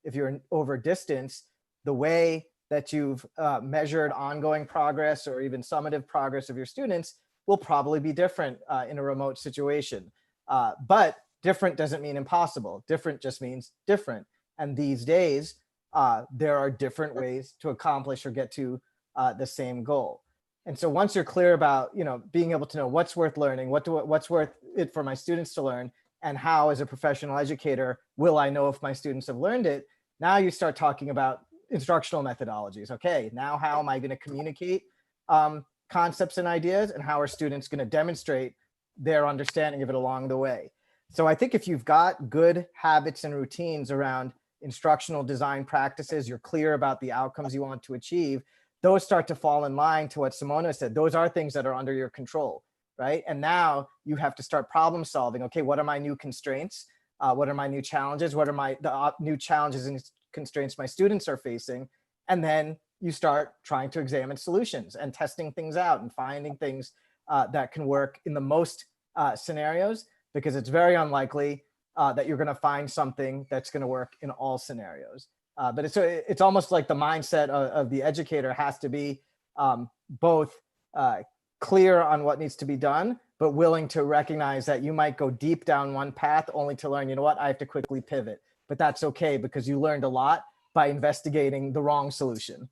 if you're over distance, the way that you've measured ongoing progress or even summative progress of your students will probably be different in a remote situation. But different doesn't mean impossible. Different just means different. And these days, there are different ways to accomplish or get to the same goal. And so once you're clear about, being able to know what's worth learning, what's worth it for my students to learn, and how, as a professional educator, will I know if my students have learned it? Now you start talking about instructional methodologies. Okay, now how am I going to communicate concepts and ideas, and how are students going to demonstrate their understanding of it along the way? So I think if you've got good habits and routines around instructional design practices, you're clear about the outcomes you want to achieve, those start to fall in line to what Simona said. Those are things that are under your control, right? And now you have to start problem solving. Okay, what are my new constraints? What are my new challenges? What are the new challenges and constraints my students are facing? And then you start trying to examine solutions and testing things out and finding things that can work in the most scenarios, because it's very unlikely that you're going to find something that's going to work in all scenarios. But it's almost like the mindset of the educator has to be both clear on what needs to be done, but willing to recognize that you might go deep down one path only to learn, you know what, I have to quickly pivot. But that's okay, because you learned a lot by investigating the wrong solution.